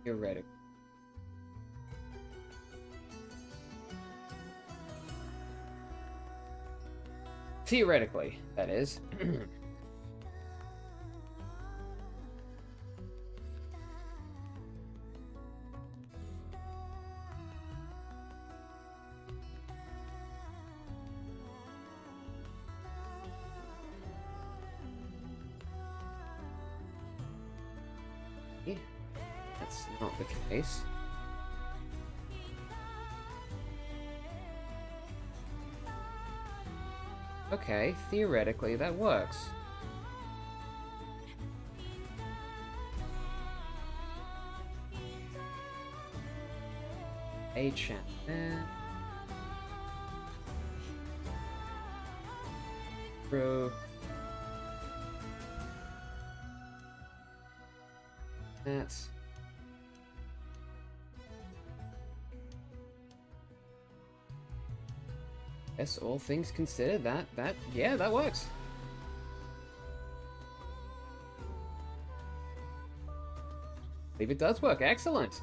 Theoretically. Theoretically, that is. That's not the case. Okay, theoretically that works. A chant there. Bro. That's... Yes, all things considered, yeah, that works. I believe it does work, excellent.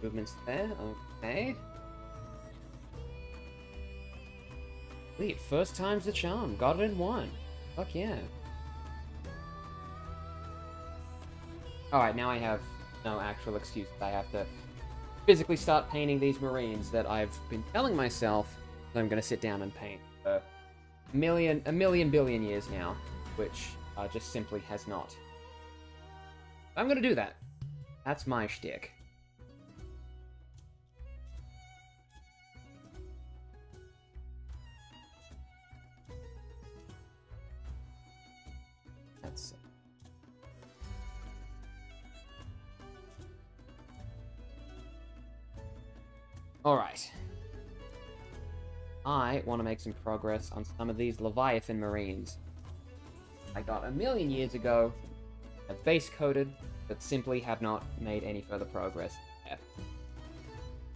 Movements there, okay. Sweet, first time's the charm, got it in one. Fuck yeah. Alright, now I have no actual excuse. I have to physically start painting these Marines that I've been telling myself that I'm going to sit down and paint for a million billion years now, which just simply has not. I'm going to do that. That's my shtick. That's it. Alright. I want to make some progress on some of these Leviathan Marines. I got a million years ago, have base coated, but simply have not made any further progress yet.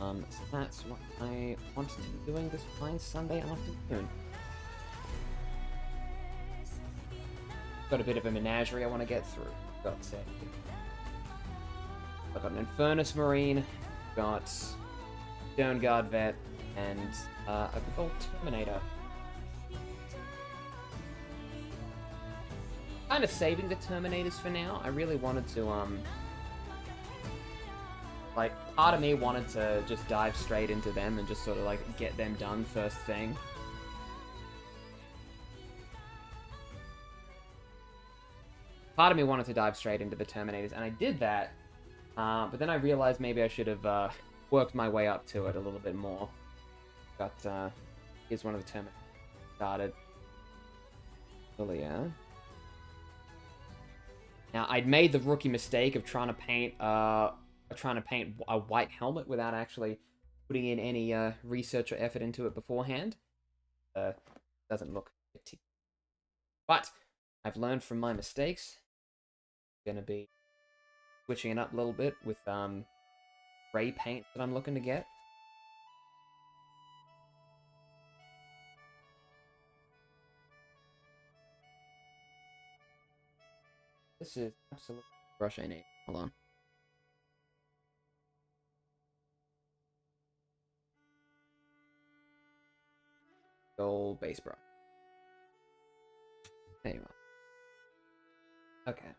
So that's what I want to be doing this fine Sunday afternoon. Got a bit of a menagerie I want to get through. Got I've got an Infernus Marine, got Stone Guard Vet, and a good old Terminator. Kind of saving the Terminators for now. I really wanted to, like, part of me wanted to just dive straight into them and just sort of, like, get them done first thing. Part of me wanted to dive straight into the Terminators, and I did that, but then I realized maybe I should have, worked my way up to it a little bit more. Got, here's one of the Terminators started earlier. Now, I'd made the rookie mistake of trying to paint a white helmet without actually putting in any research or effort into it beforehand. Doesn't look particular. But I've learned from my mistakes. I'm gonna be switching it up a little bit with gray paint that I'm looking to get. This is absolutely the brush I need. Hold on. Gold base brush. There you are. Okay.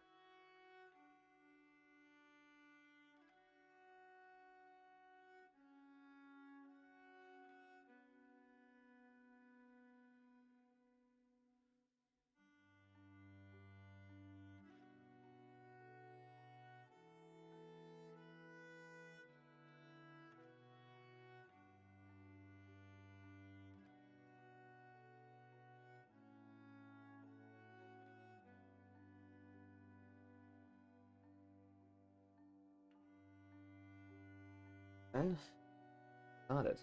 And started.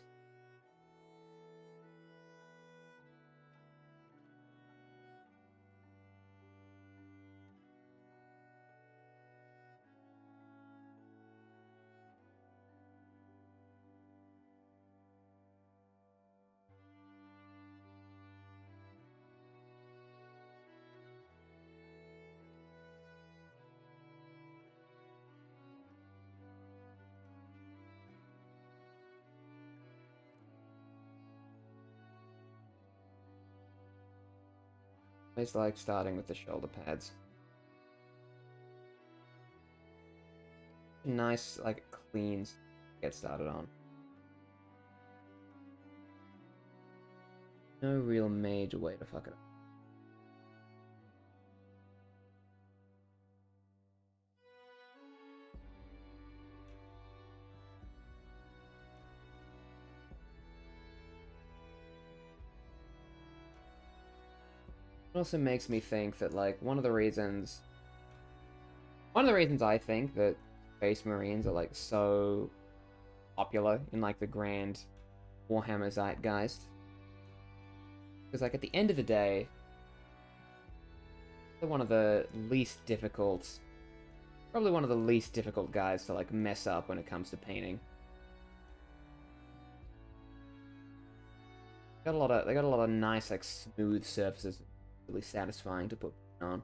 Always like starting with the shoulder pads. Nice, like, cleans to get started on. No real major way to fuck it up. It also makes me think that, like, one of the reasons I think that Space Marines are, like, so popular in, like, the grand Warhammer zeitgeist, because, like, at the end of the day, they're one of the least difficult, probably one of the least difficult guys to, like, mess up when it comes to painting. They got a lot of nice, like, smooth surfaces, really satisfying to put on.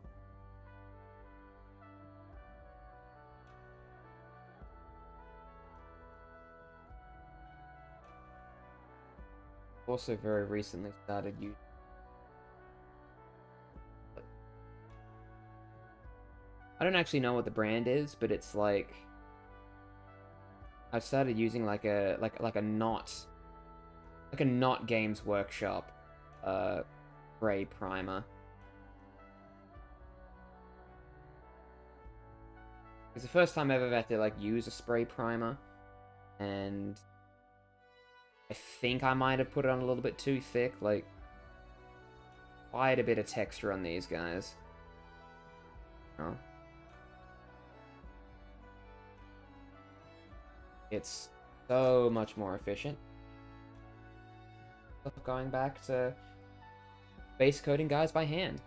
Also very recently started using, I don't actually know what the brand is, but it's like I've started using like a not Games Workshop spray primer. It's the first time I've ever had to like use a spray primer, and I think I might have put it on a little bit too thick, like quite a bit of texture on these guys. Oh. It's so much more efficient. Going back to base coating guys by hand.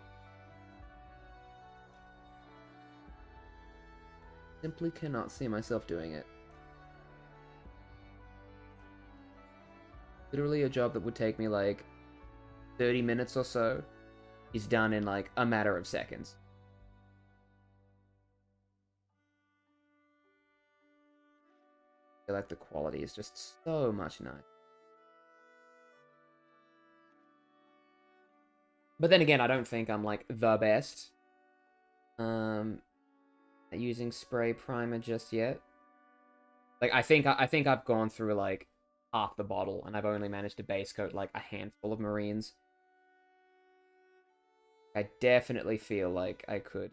Simply cannot see myself doing it. Literally a job that would take me like 30 minutes or so is done in like a matter of seconds. I feel like the quality is just so much nicer. But then again, I don't think I'm like the best at using spray primer just yet. Like I think I've gone through like half the bottle and I've only managed to base coat like a handful of Marines. I definitely feel like I could.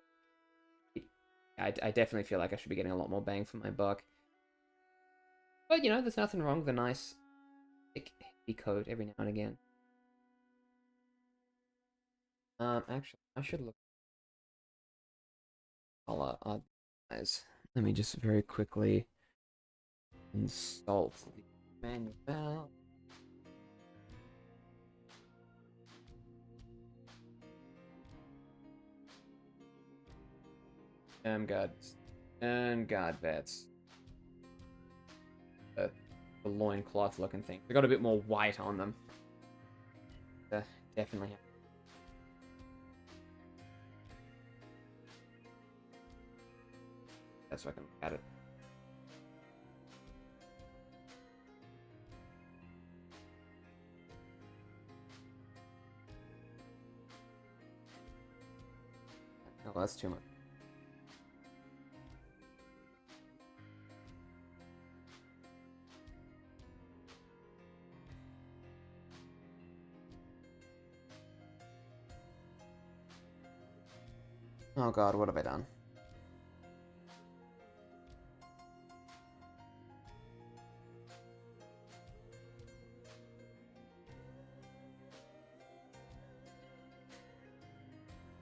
I definitely feel like I should be getting a lot more bang for my buck. But you know, there's nothing wrong with a nice thick heavy coat every now and again. Actually, I should look. Guys, let me just very quickly insult the manual. God vets. The loincloth looking thing. They got a bit more white on them. Definitely have. That's so I can look at it. Oh, that's too much. Oh god, what have I done?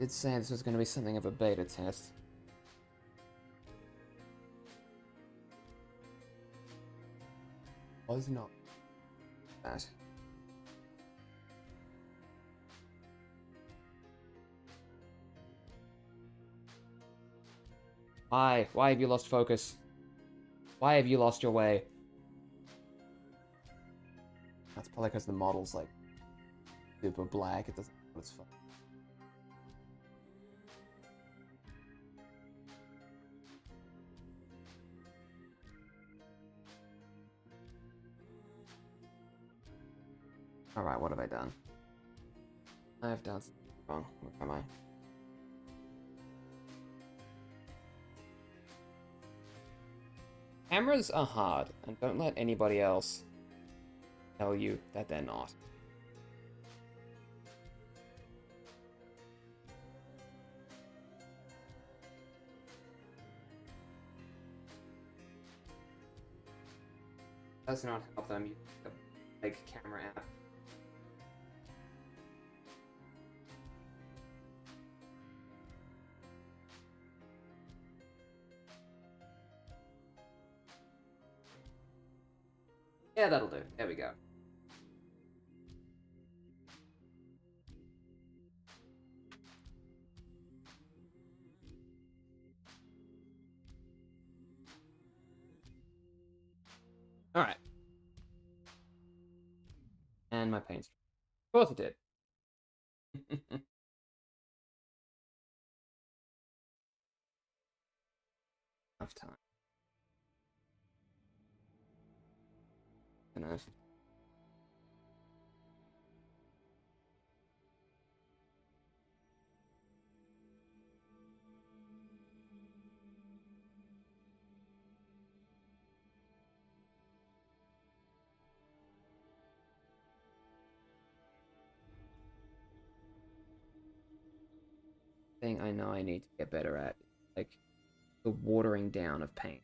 Did say this was going to be something of a beta test. Was not that. Why? Why have you lost focus? Why have you lost your way? That's probably because the model's like super black. It doesn't. It's fun. All right, what have I done? I've done something wrong. Where am I? Cameras are hard, and don't let anybody else tell you that they're not. Does not help them use a big camera app. Yeah, that'll do. There we go. Alright. And my paint's... Of course it did. Enough time. Enough. Thing I know I need to get better at, like the watering down of paint.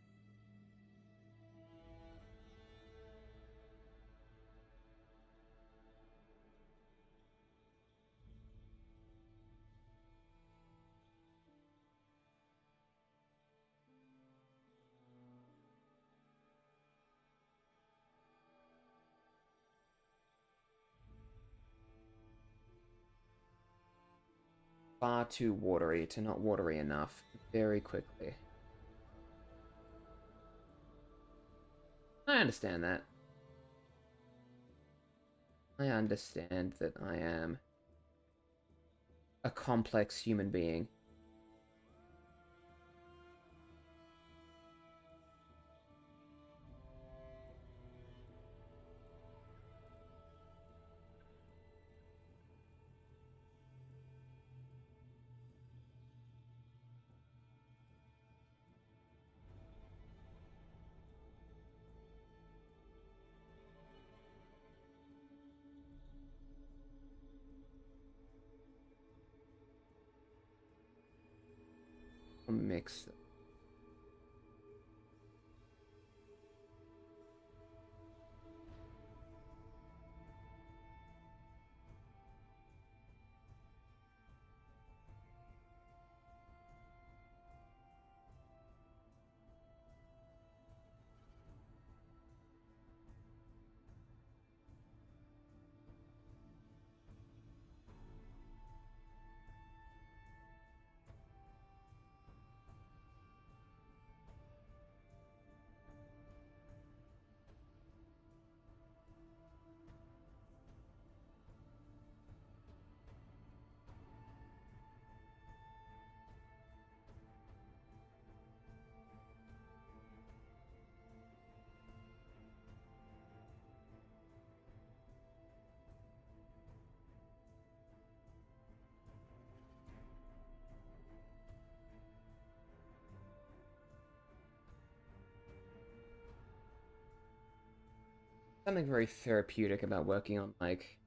Far too watery to not watery enough very quickly. I understand that. I understand that I am a complex human being. I'll mix them. Something very therapeutic about working on, like,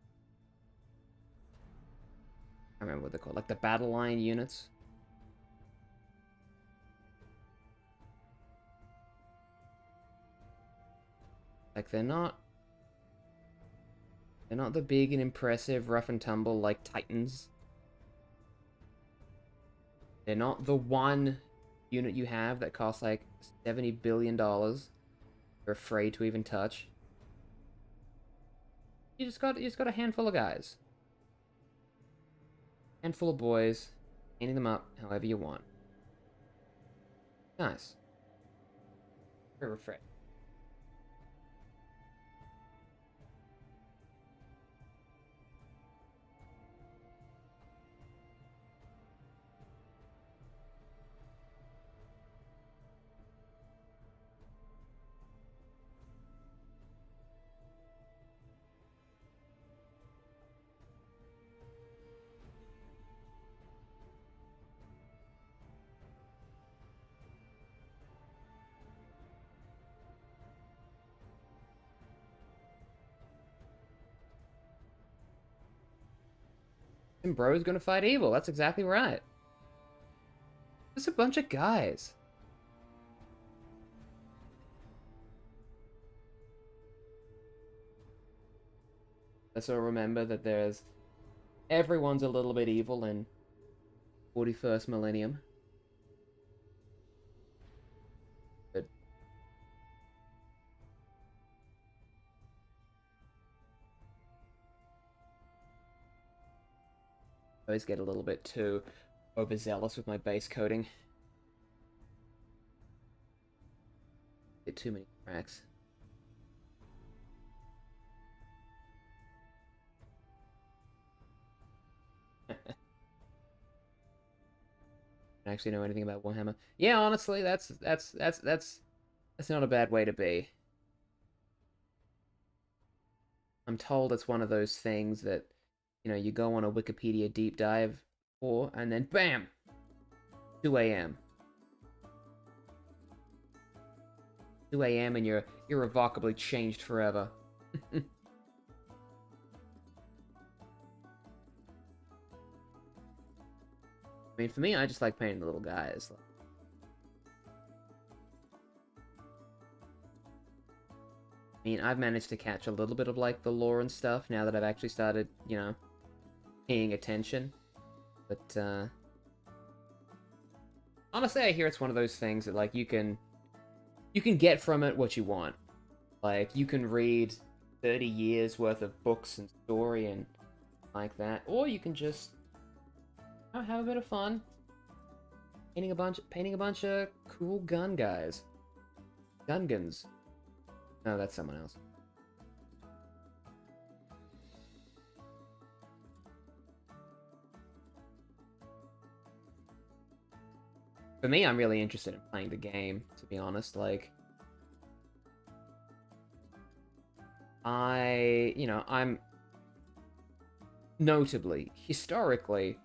I remember what they're called, like the battle line units. Like they're not the big and impressive rough and tumble like Titans. They're not the one unit you have that costs like $70 billion. You're afraid to even touch. You just got a handful of guys. Handful of boys. Painting them up however you want. Nice. Very refreshing. And bro's gonna fight evil. That's exactly right. Just a bunch of guys. Let's all remember that there's... Everyone's a little bit evil in 41st millennium. But I always get a little bit too overzealous with my base coating. Get too many cracks. Don't actually know anything about Warhammer. Yeah, honestly, that's not a bad way to be. I'm told it's one of those things that, you know, you go on a Wikipedia deep dive for, and then BAM! 2 a.m. 2 a.m. and you're irrevocably changed forever. I mean, for me, I just like painting the little guys. I mean, I've managed to catch a little bit of, like, the lore and stuff now that I've actually started, you know, paying attention. But, honestly, I hear it's one of those things that, like, you can get from it what you want. Like, you can read 30 years worth of books and story and like that, or you can just have a bit of fun painting a bunch of cool gun guys. Gungans. No, that's someone else. For me, I'm really interested in playing the game, to be honest. Like, I'm notably, historically,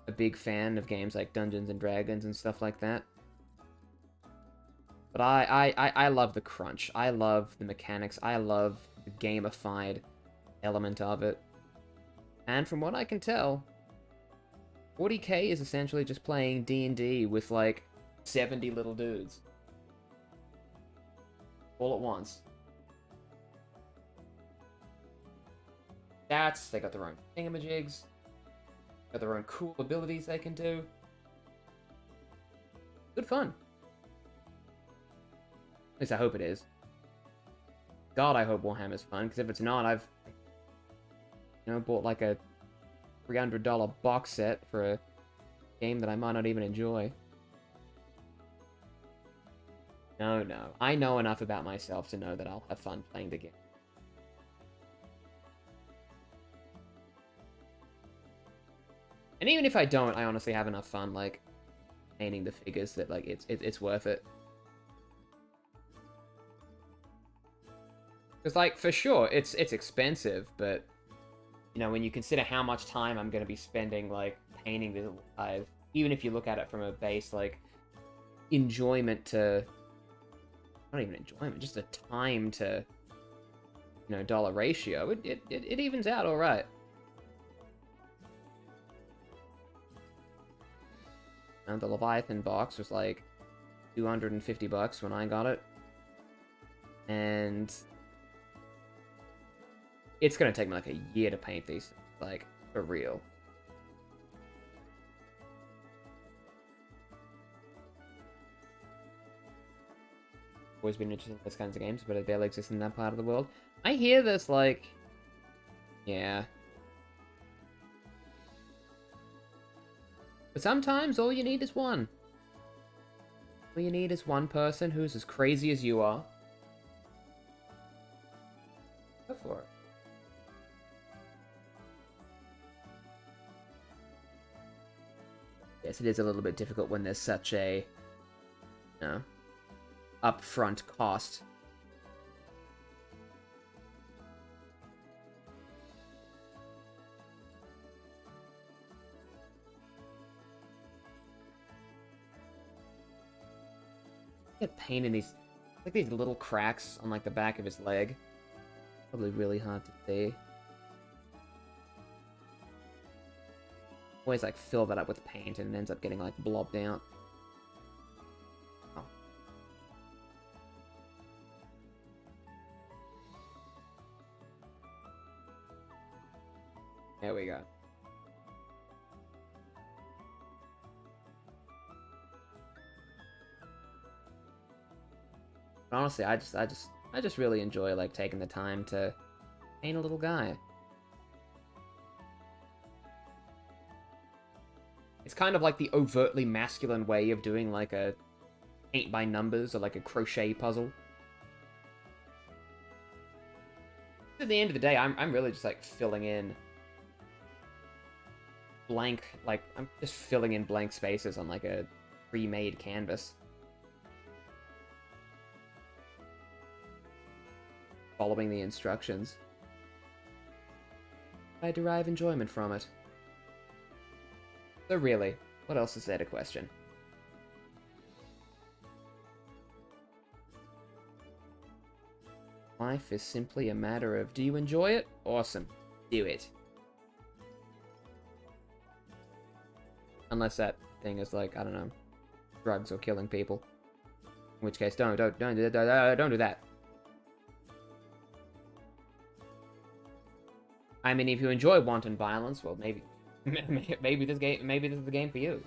a big fan of games like Dungeons and Dragons and stuff like that. But I love the crunch. I love the mechanics. I love the gamified element of it. And from what I can tell, 40k is essentially just playing D&D with, like, 70 little dudes. All at once. Stats, they got their own thingamajigs. Got their own cool abilities they can do. Good fun. At least I hope it is. God, I hope Warhammer's fun, because if it's not, I've, you know, bought like a $300 box set for a game that I might not even enjoy. No. I know enough about myself to know that I'll have fun playing the game. And even if I don't, I honestly have enough fun, like, painting the figures that, like, it's worth it. Because, like, for sure, it's expensive, but, you know, when you consider how much time I'm going to be spending, like, painting this live, even if you look at it from a base, like, enjoyment to... Not even enjoyment, just a time to, you know, dollar ratio, it evens out alright. And the Leviathan box was, like, $250 when I got it. And... it's gonna take me like a year to paint these, like, for real. Always been interested in those kinds of games, but it barely exists in that part of the world. I hear this, like... yeah. But sometimes all you need is one. All you need is one person who's as crazy as you are. Go for it. Yes, it is a little bit difficult when there's such a, you know, upfront cost. I get pain in these, like, these little cracks on, like, the back of his leg. Probably really hard to see. always like fill that up with paint and it ends up getting like blobbed out. Oh. There we go. But honestly, I just really enjoy like taking the time to paint a little guy. It's kind of like the overtly masculine way of doing like a paint by numbers or like a crochet puzzle. At the end of the day, I'm really just like filling in blank, like I'm just filling in blank spaces on like a pre-made canvas. Following the instructions. I derive enjoyment from it. So really, what else is there to question? Life is simply a matter of, do you enjoy it? Awesome. Do it. Unless that thing is like, I don't know, drugs or killing people. In which case, don't do that. I mean, if you enjoy wanton violence, well, maybe this is the game for you.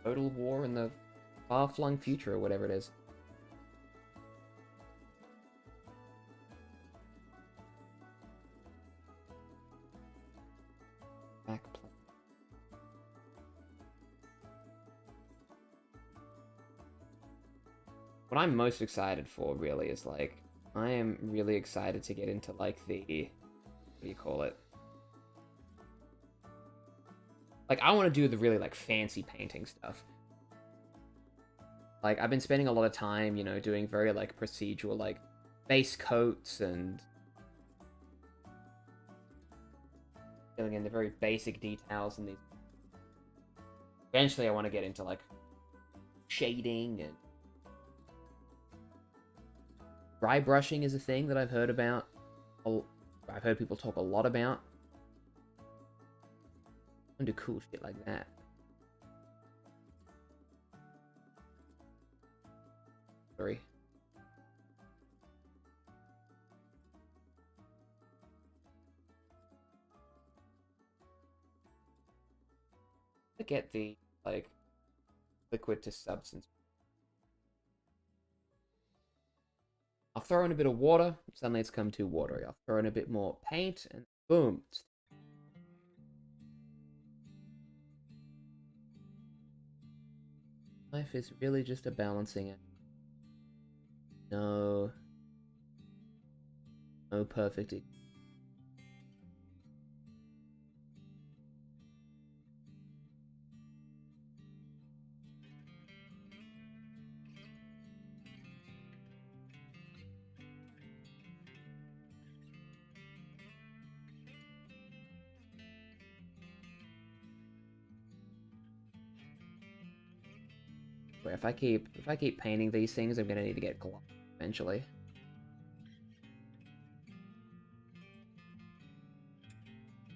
Total war in the far-flung future, or whatever it is. Backplane. What I'm most excited for, really, is like I am really excited to get into like the, what do you call it? Like, I want to do the really, like, fancy painting stuff. Like, I've been spending a lot of time, you know, doing very, like, procedural, like, base coats and filling in the very basic details in these. Eventually, I want to get into, like, shading and dry brushing is a thing that I've heard about. I've heard people talk a lot about. And do cool shit like that. Sorry. To get the, like, liquid to substance. I'll throw in a bit of water, suddenly it's come too watery. I'll throw in a bit more paint, and boom. Life is really just a balancing act. No perfect. If I keep painting these things, I'm gonna need to get gloves eventually.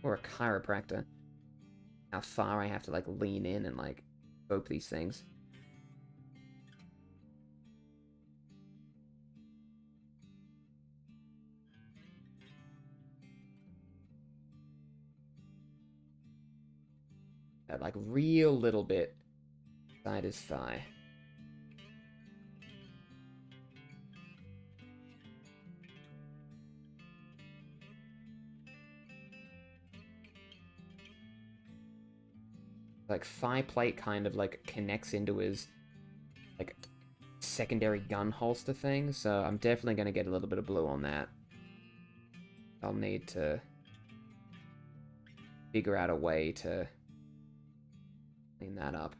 Or a chiropractor. How far I have to like lean in and like scope these things. That like real little bit side his thigh. Like thigh plate kind of like connects into his like secondary gun holster thing, so I'm definitely gonna get a little bit of blue on that. I'll need to figure out a way to clean that up.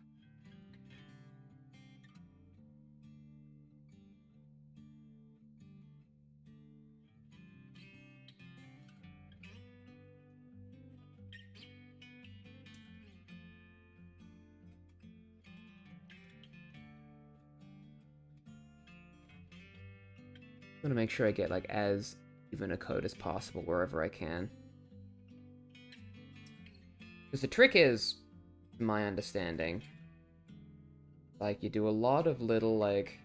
I'm gonna make sure I get like as even a coat as possible wherever I can. Because the trick is, from my understanding, like, you do a lot of little, like,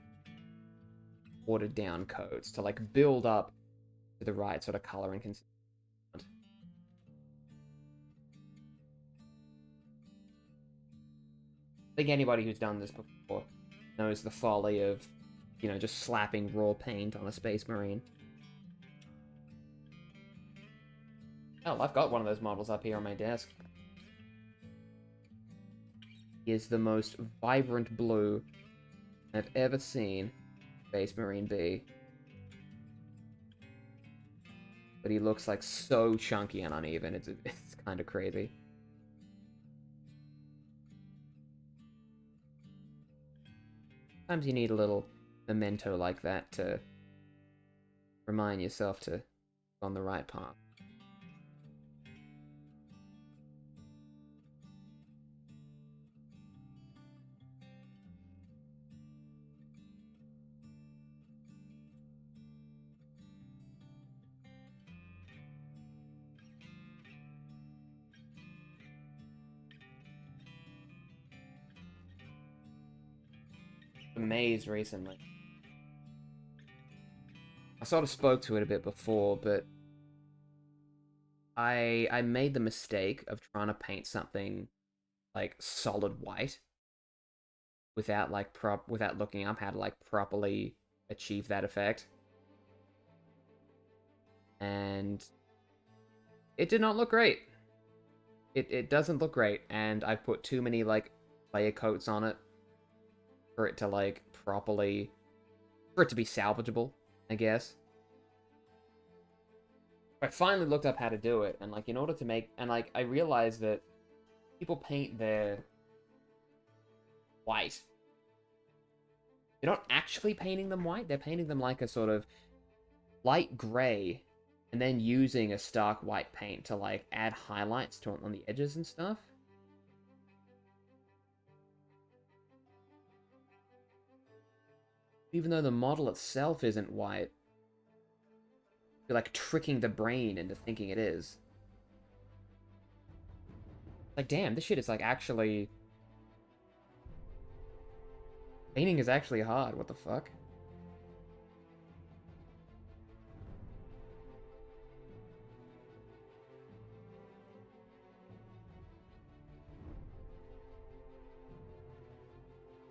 watered down coats to, like, build up to the right sort of color and consistency. I think anybody who's done this before knows the folly of, you know, just slapping raw paint on a Space Marine. Oh, I've got one of those models up here on my desk. He is the most vibrant blue I've ever seen Space Marine be. But he looks like so chunky and uneven, it's kind of crazy. Sometimes you need a little memento like that to remind yourself to be on the right path. Maze recently. I sort of spoke to it a bit before, but I made the mistake of trying to paint something like solid white without like without looking up how to like properly achieve that effect. And it did not look great. It doesn't look great, and I've put too many like layer coats on it for it to like properly, for it to be salvageable, I guess. I finally looked up how to do it, and like in order to make, and like I realized that people paint their white. They're not actually painting them white, they're painting them like a sort of light gray, and then using a stark white paint to like add highlights to it on the edges and stuff. Even though the model itself isn't white, you're like tricking the brain into thinking it is. Like, damn, this shit is like actually... Painting is actually hard, what the fuck?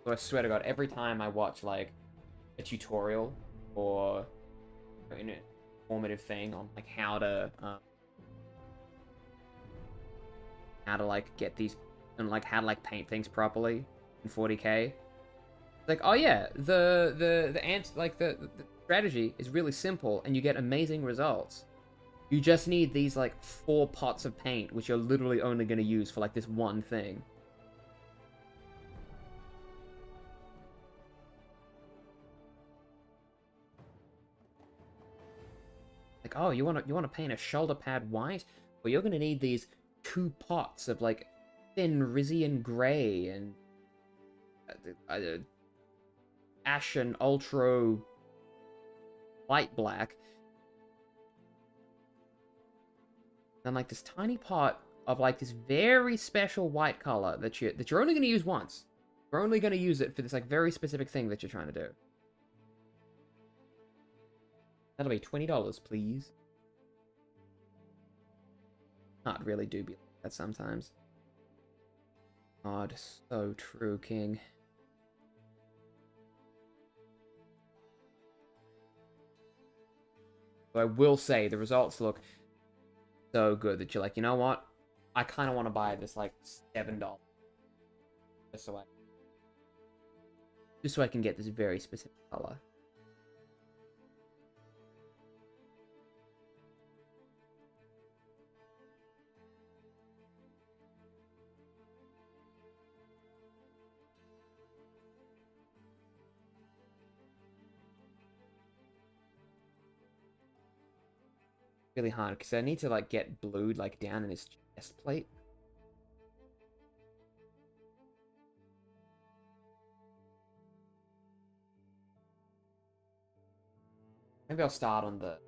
So I swear to god, every time I watch like a tutorial or an informative thing on like how to like get these and like how to like paint things properly in 40k. Like, oh yeah, the strategy is really simple and you get amazing results. You just need these like 4 pots of paint which you're literally only going to use for like this one thing. Like, oh, you want to paint a shoulder pad white? Well, you're going to need these 2 pots of like thin Rizian gray and ashen ultra light black, and like this tiny pot of like this very special white color that you're only going to use once. You're only going to use it for this like very specific thing that you're trying to do. That'll be $20, please. Not really do be like that sometimes. God, so true, King. But I will say the results look so good that you're like, you know what? I kind of want to buy this like $7 just so I can get this very specific color. Really hard because I need to like get blued like down in his chest plate. Maybe I'll start on the...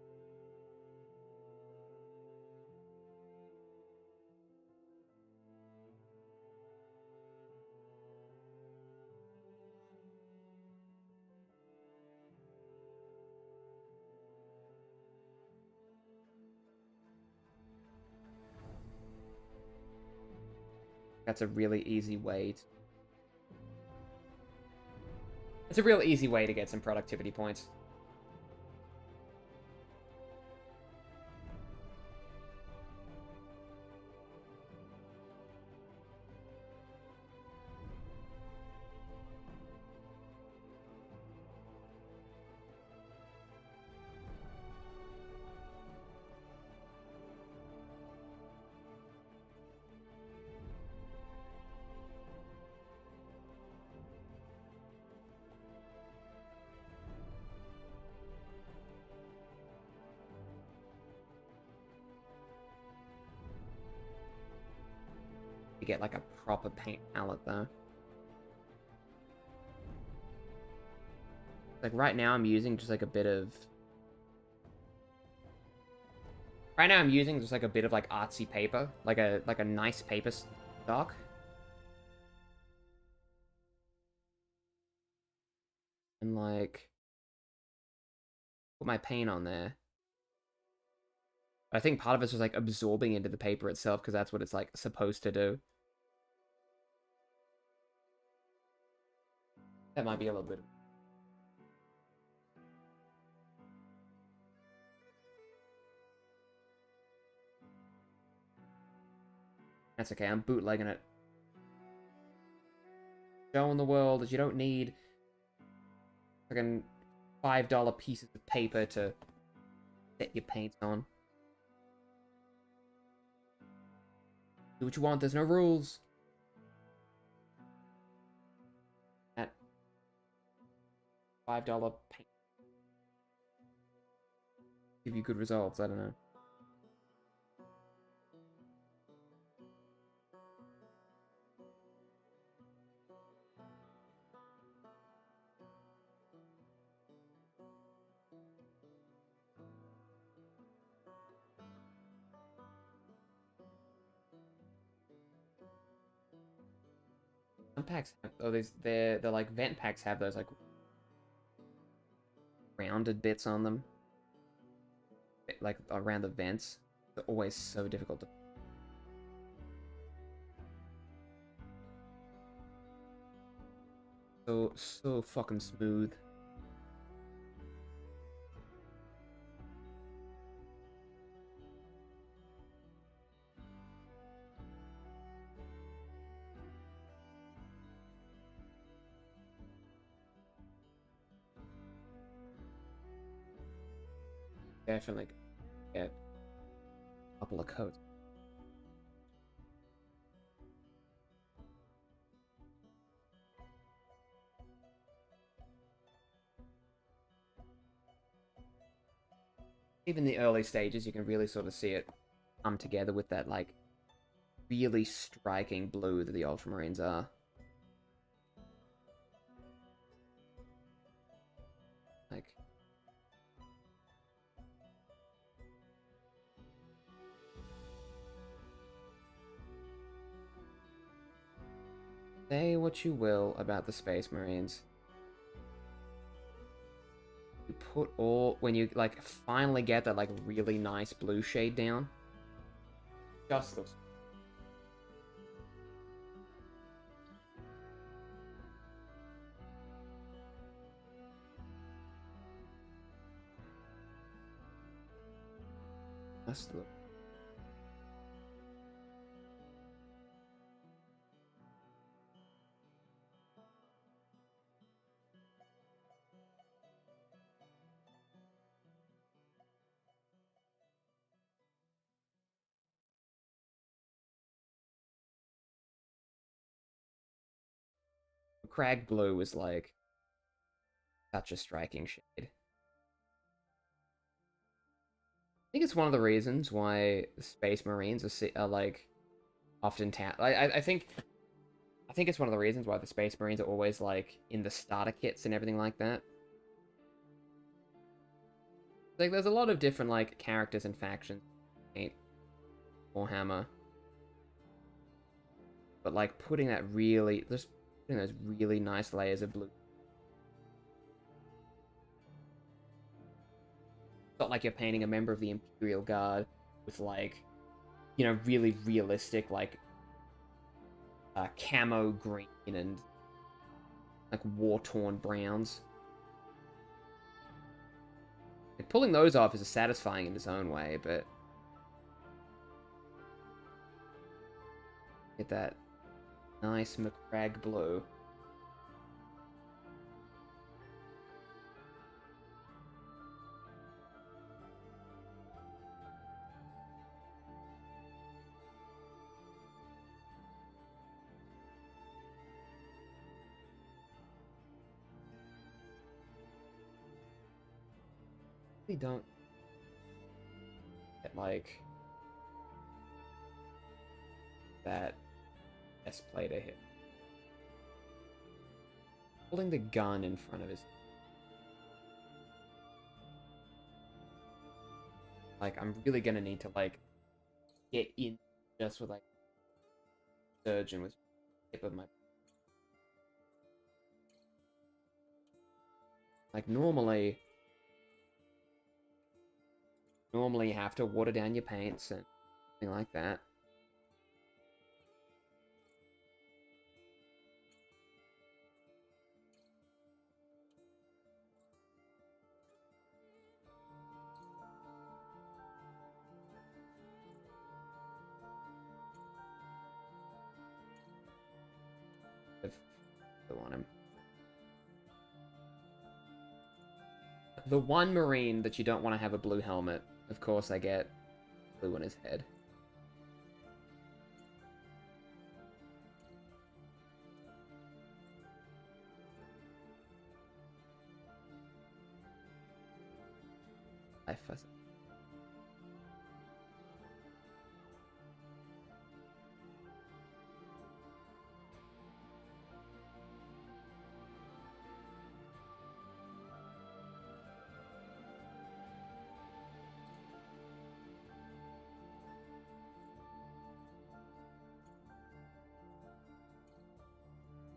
that's a really easy way to... It's a real easy way to get some productivity points. To get like a proper paint palette though. Like right now I'm using just like a bit of... Right now I'm using just like a bit of like artsy paper, like a nice paper stock. And like put my paint on there. I think part of it's just like absorbing into the paper itself because that's what it's like supposed to do. That might be a little bit. That's okay, I'm bootlegging it. Showing the world that you don't need fucking $5 pieces of paper to set your paints on. Do what you want, there's no rules. At $5 paint. Give you good results, I don't know. Some packs have, oh, they're like vent packs have those like rounded bits on them, like around the vents. They're always so difficult to... So fucking smooth. Definitely get a couple of coats. Even the early stages, you can really sort of see it come together with that, like, really striking blue that the Ultramarines are. Like... Say what you will about the Space Marines. You put all... When you, like, finally get that, like, really nice blue shade down. Just looks... Just look... Crag blue is, like, such a striking shade. I think it's one of the reasons why Space Marines are like, often... I think it's one of the reasons why the Space Marines are always, like, in the starter kits and everything like that. Like, there's a lot of different, like, characters and factions in Warhammer. But, like, putting those really nice layers of blue. It's not like you're painting a member of the Imperial Guard with, like, you know, really realistic, like, camo green and like war-torn browns. Like, pulling those off is satisfying in its own way, but get that nice McCrag blue. Really don't get like that S play to hit. Holding the gun in front of his, like, I'm really gonna need to like get in just with like surgeon with the tip of my, like, normally you have to water down your paints and thing like that. If I want him. The one Marine that you don't want to have a blue helmet, of course I get blue on his head. I fuss.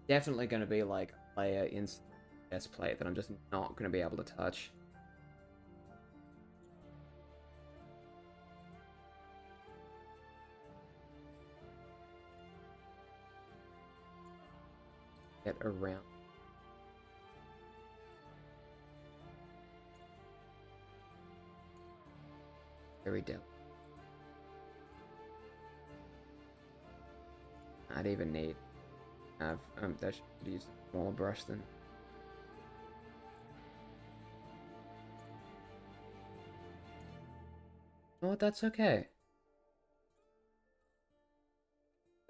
Definitely going to be like a player in S plate that I'm just not going to be able to touch. Get around. Very delicate. I'd even need that should use a smaller brush then. You know what? That's okay.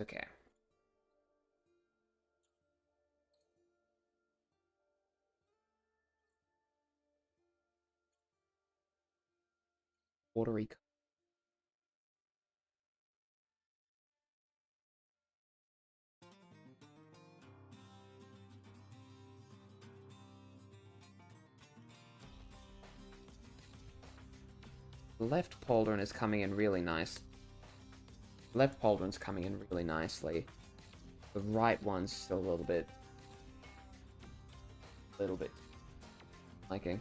Okay. Watery. Left pauldron is coming in really nice. Left pauldron's coming in really nicely. The right one's still a little bit liking.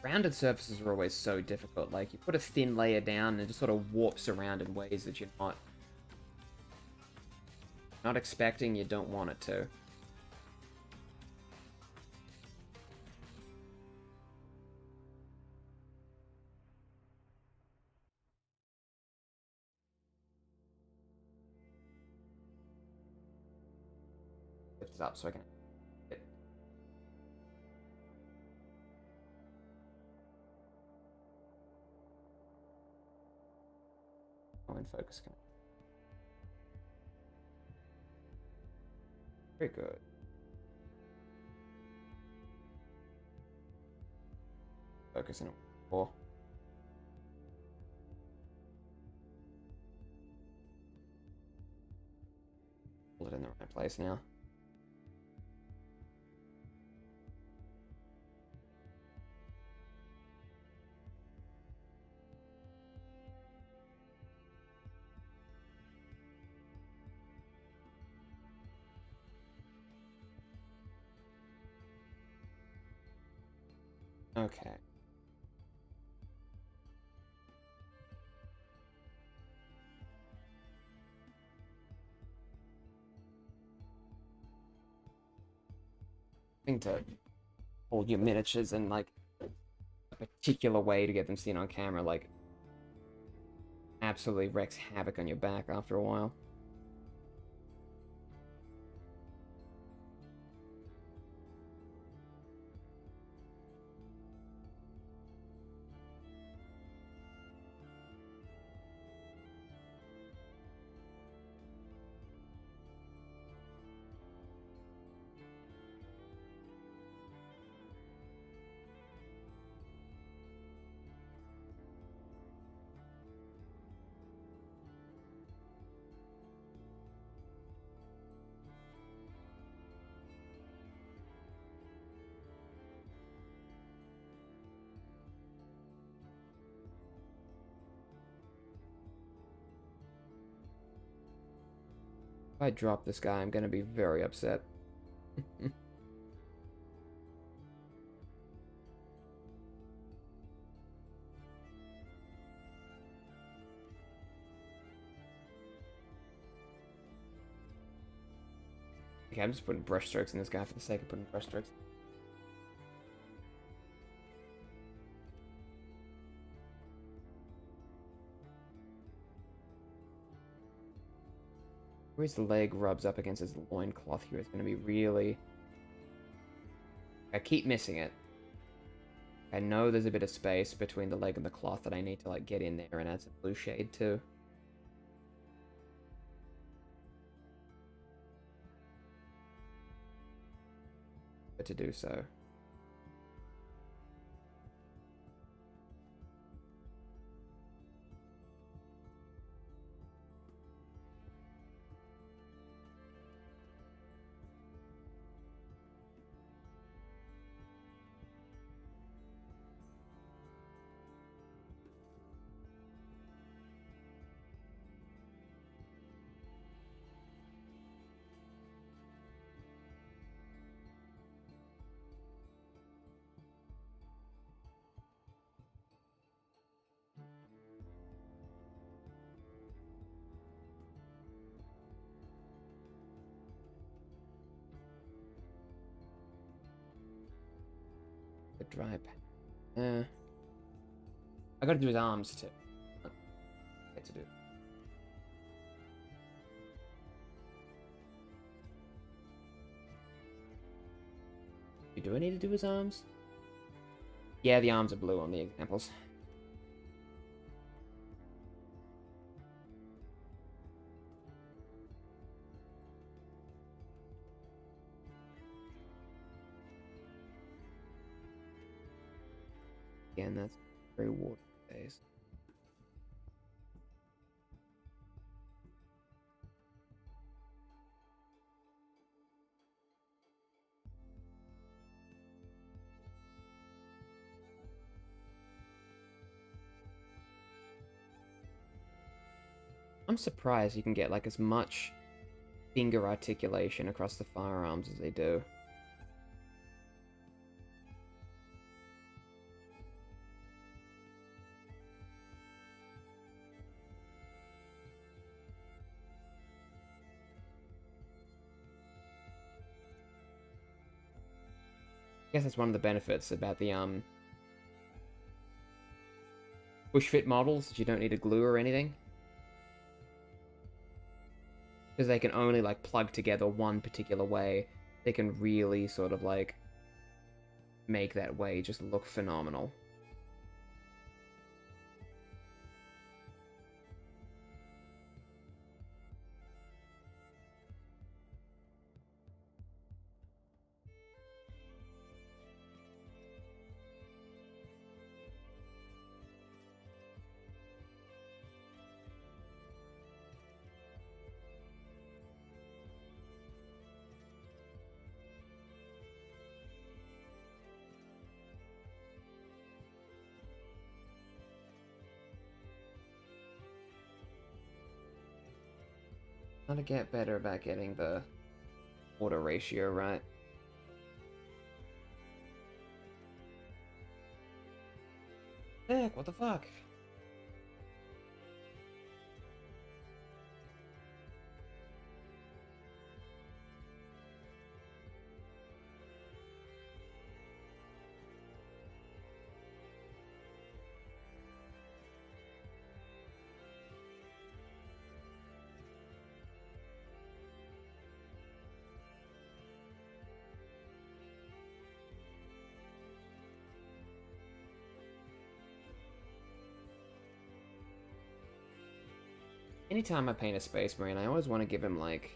Rounded surfaces are always so difficult. Like, you put a thin layer down and it just sort of warps around in ways that you're not expecting, you don't want it to. Lift it up so I can hit. Oh, in focus. Very good. Focus in a four. Hold it in the right place now. Okay. I think to hold your miniatures in like a particular way to get them seen on camera, like absolutely wreaks havoc on your back after a while. If I drop this guy, I'm gonna be very upset. Okay, I'm just putting brush strokes in this guy for the sake of putting brush strokes. Where his leg rubs up against his loincloth here is going to be really... I keep missing it. I know there's a bit of space between the leg and the cloth that I need to like get in there and add some blue shade too. But to do so. The dry pan. I gotta do his arms too. Get to do. Do I need to do his arms? Yeah, the arms are blue on the examples. Again, that's very water based. I'm surprised you can get like as much finger articulation across the firearms as they do. I guess that's one of the benefits about the push fit models, that you don't need to glue or anything. Because they can only like plug together one particular way. They can really sort of like make that way just look phenomenal. How to get better about getting the water ratio right. heck? What the fuck? Anytime I paint a Space Marine, I always want to give him, like,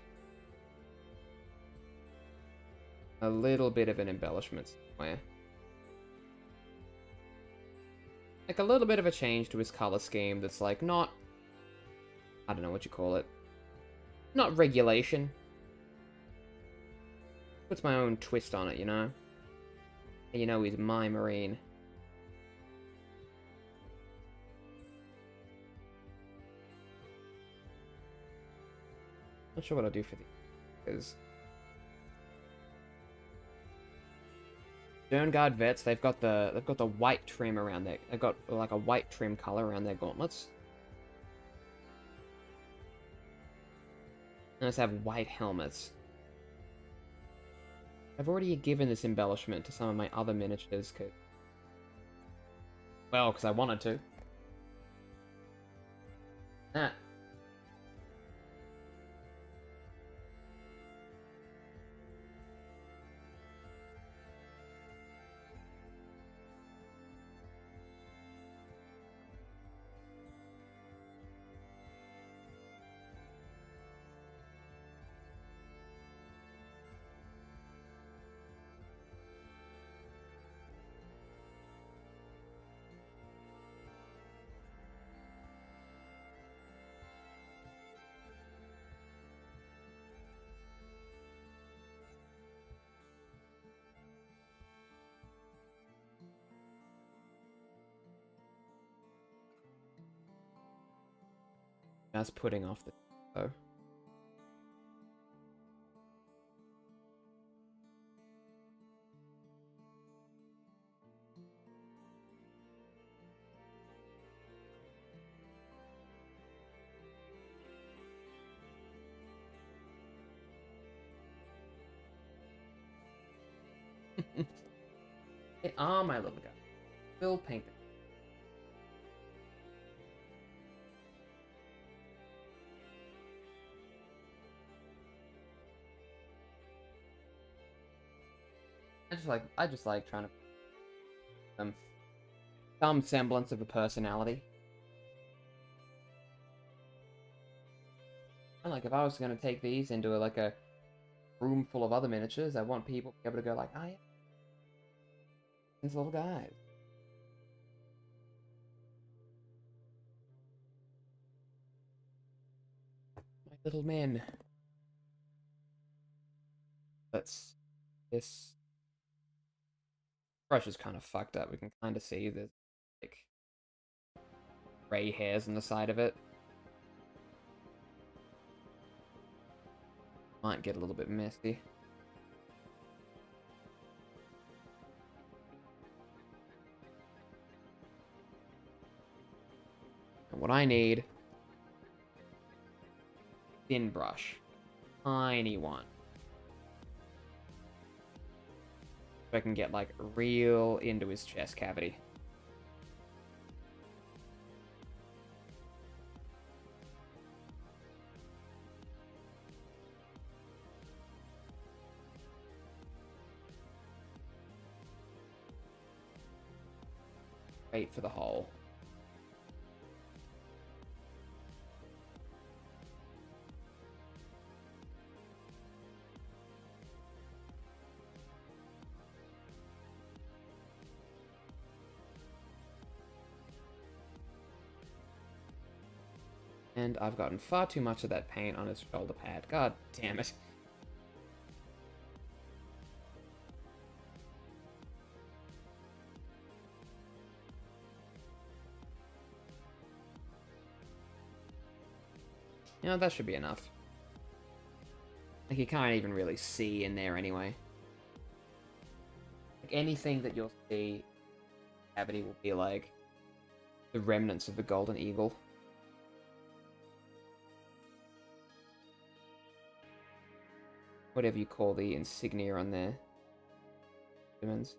a little bit of an embellishment somewhere. Like, a little bit of a change to his color scheme that's, like, not... I don't know what you call it. Not regulation. Puts my own twist on it, you know? And you know he's my Marine. Not sure what I'll do for these, because Stern Guard vets, they've got the white trim around their, they've got like a white trim color around their gauntlets. And just have white helmets. I've already given this embellishment to some of my other miniatures, because I wanted to. Ah. That's putting off the though. Get on, my little guy. Still painting. I just like trying to some semblance of a personality. And like if I was gonna take these into like a room full of other miniatures, I want people to be able to go like, oh yeah, these little guys. My little men. This brush is kind of fucked up. We can kind of see the like gray hairs on the side of it. Might get a little bit messy. And what I need, thin brush, tiny one. So I can get like real into his chest cavity. Wait for the hole. And I've gotten far too much of that paint on his shoulder pad. God damn it. You know, that should be enough. Like, you can't even really see in there anyway. Like, anything that you'll see, cavity will be like the remnants of the golden eagle. Whatever you call the insignia on there. Humans.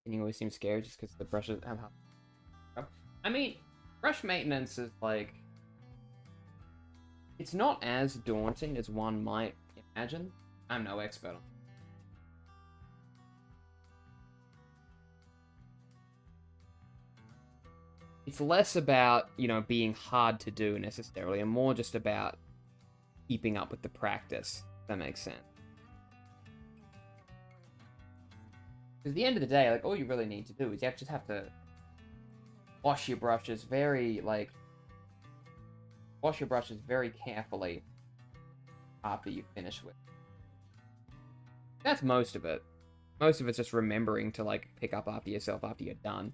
And you always seem scared just because the brushes have. I mean, brush maintenance is like, it's not as daunting as one might imagine. I'm no expert on it. It's less about, you know, being hard to do necessarily, and more just about keeping up with the practice, if that makes sense. Because at the end of the day, like, all you really need to do is just have to wash your brushes very carefully after you finish with. That's most of it. Most of it's just remembering to, like, pick up after yourself after you're done.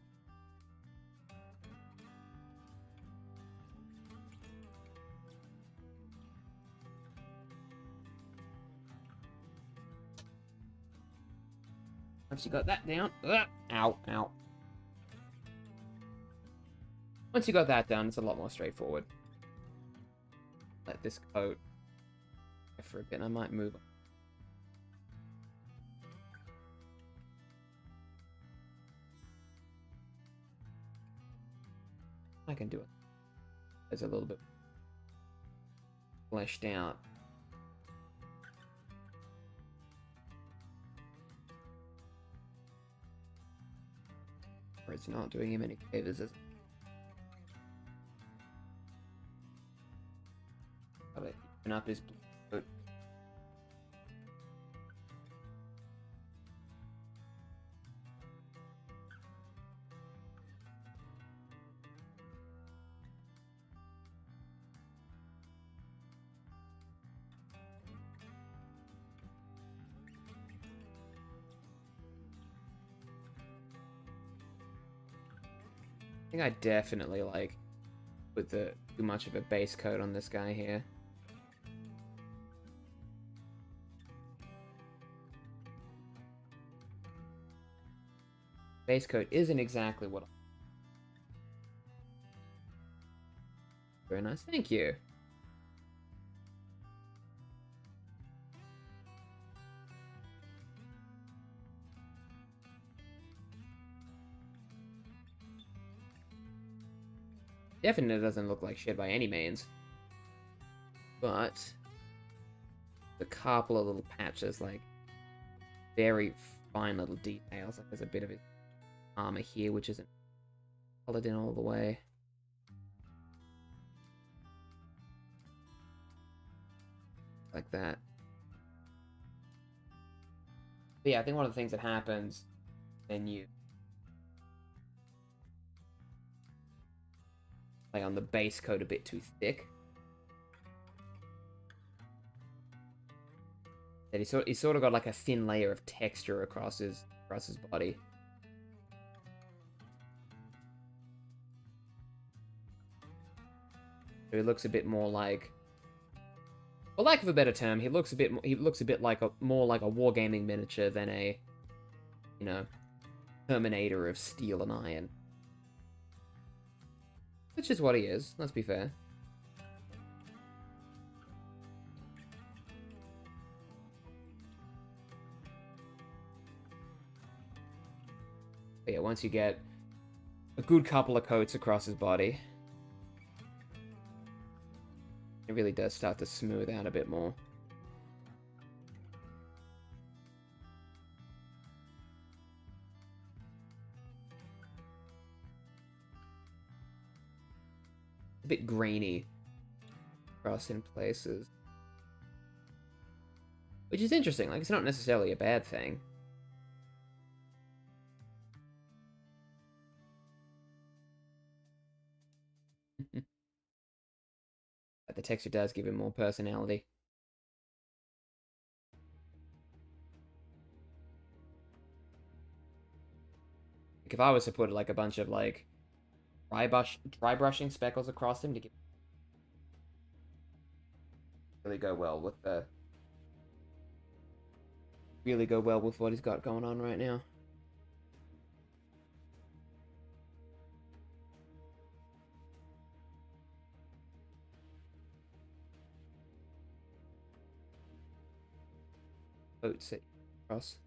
Once you got that down, ow. Once you got that done, it's a lot more straightforward. Let this coat for a bit. I might move on. I can do it. It's a little bit fleshed out. Or it's not doing him any favors, is it? Gotta open up his coat. I think I definitely, like, put too much of a base coat on this guy here. Base coat isn't exactly what I... Very nice, thank you. Definitely doesn't look like shit by any means. But the couple of little patches, like, very fine little details. Like, there's a bit of his armor here, which isn't colored in all the way. Like that. But yeah, I think one of the things that happens when you lay on the base coat a bit too thick, that he's sort of got like a thin layer of texture across his body. So he looks a bit more like, for lack of a better term, he looks a bit like more like a wargaming miniature than a, you know, Terminator of steel and iron. Which is what he is, let's be fair. But yeah, once you get a good couple of coats across his body, it really does start to smooth out a bit more. a bit grainy across in places. Which is interesting, like, it's not necessarily a bad thing. But the texture does give him more personality. Like, if I was to put, like, a bunch of, like, dry brushing speckles across him to get really go well with the what he's got going on right now. Boats it across.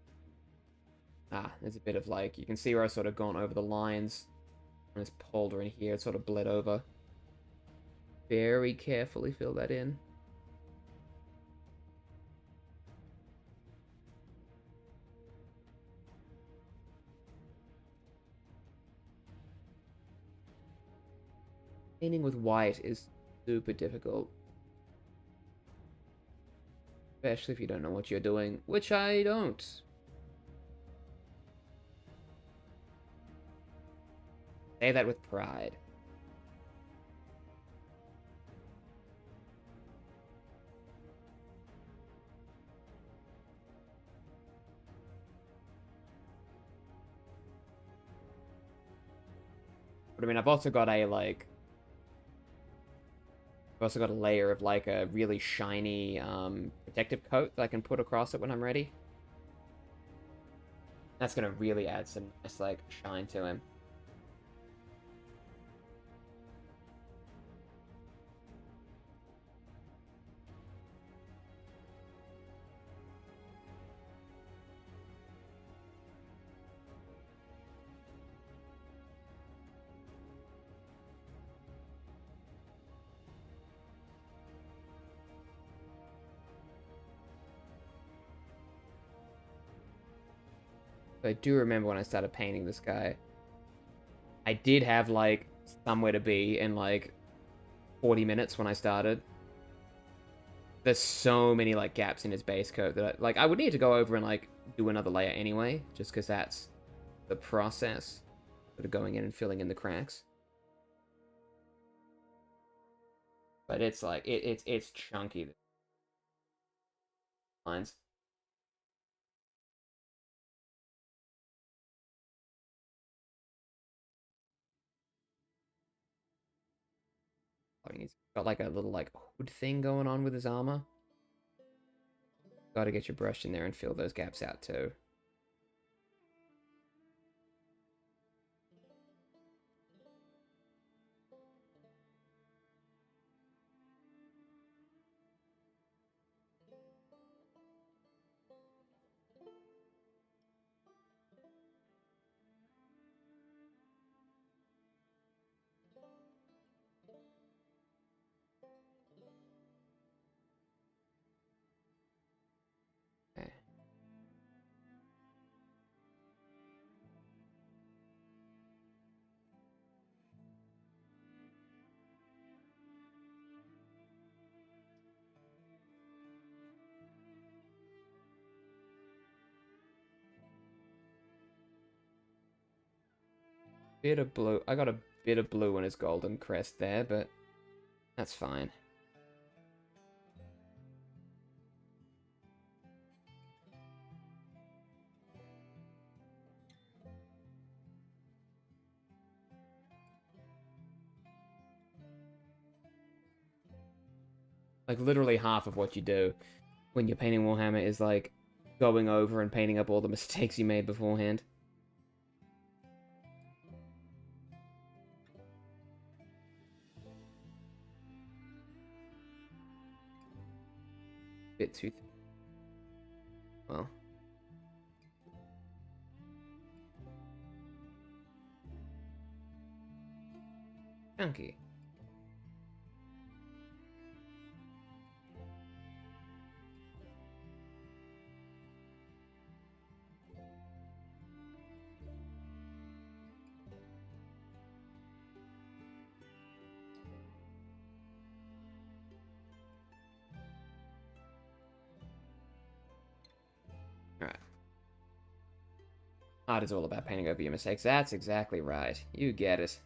Ah, there's a bit of like you can see where I sort of gone over the lines. And it's polder in here, it's sort of bled over. Very carefully fill that in. Painting with white is super difficult. Especially if you don't know what you're doing, which I don't. Say that with pride. But I mean, I've also got a like I've also got a layer of like a really shiny protective coat that I can put across it when I'm ready. That's gonna really add some nice like shine to him. But I do remember when I started painting this guy, I did have like somewhere to be in like 40 minutes when I started. There's so many like gaps in his base coat that I would need to go over and like do another layer anyway, just because that's the process of going in and filling in the cracks. But it's like it's chunky lines. I mean, he's got like a little like hood thing going on with his armor. Got to get your brush in there and fill those gaps out too. Okay. Bit of blue. I got a bit of blue on his golden crest there, but that's fine. Like literally half of what you do when you're painting Warhammer is like going over and painting up all the mistakes you made beforehand. Bit too well. Chunky. Art is all about painting over your mistakes. That's exactly right. You get it.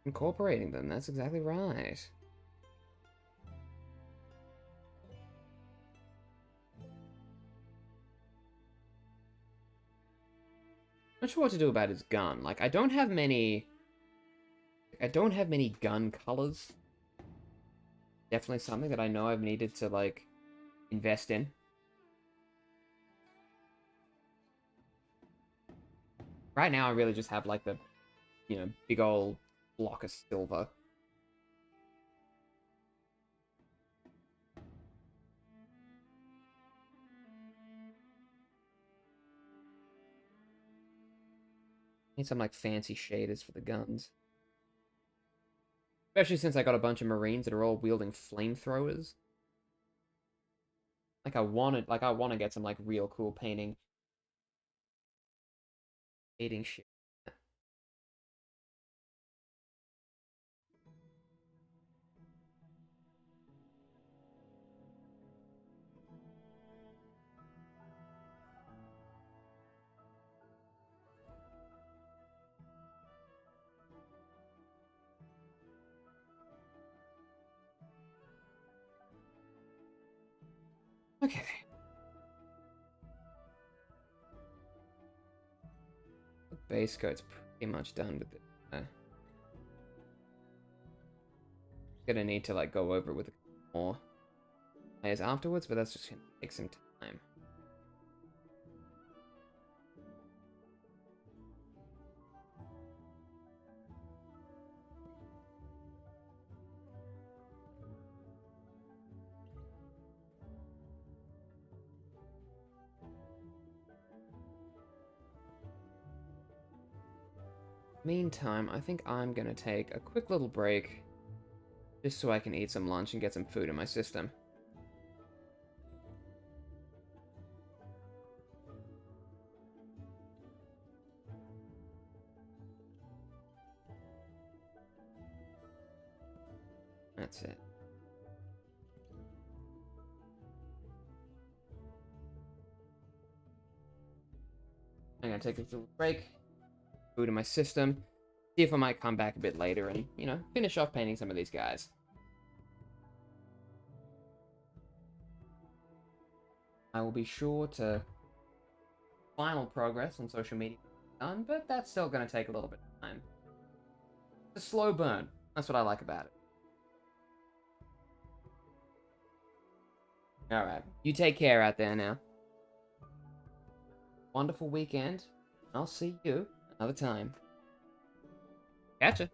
Incorporating them, that's exactly right. Not sure what to do about his gun. Like, I don't have many gun colors. Definitely something that I know I've needed to, like, invest in. Right now, I really just have, like, the, big old block of silver. Need some, like, fancy shaders for the guns. Especially since I got a bunch of Marines that are all wielding flamethrowers. Like, I want to get some, like, real cool painting shit. Okay. The base coat's pretty much done with it. Gonna need to, like, go over it with more layers afterwards, but that's just gonna take some time. Meantime, I think I'm gonna take a quick little break just so I can eat some lunch and get some food in my system. That's it. I'm gonna take a little break, food in my system, see if I might come back a bit later and, finish off painting some of these guys. I will be sure to final progress on social media done, but that's still gonna take a little bit of time. It's a slow burn. That's what I like about it. Alright, you take care out there now. Wonderful weekend. I'll see you another time. Gotcha.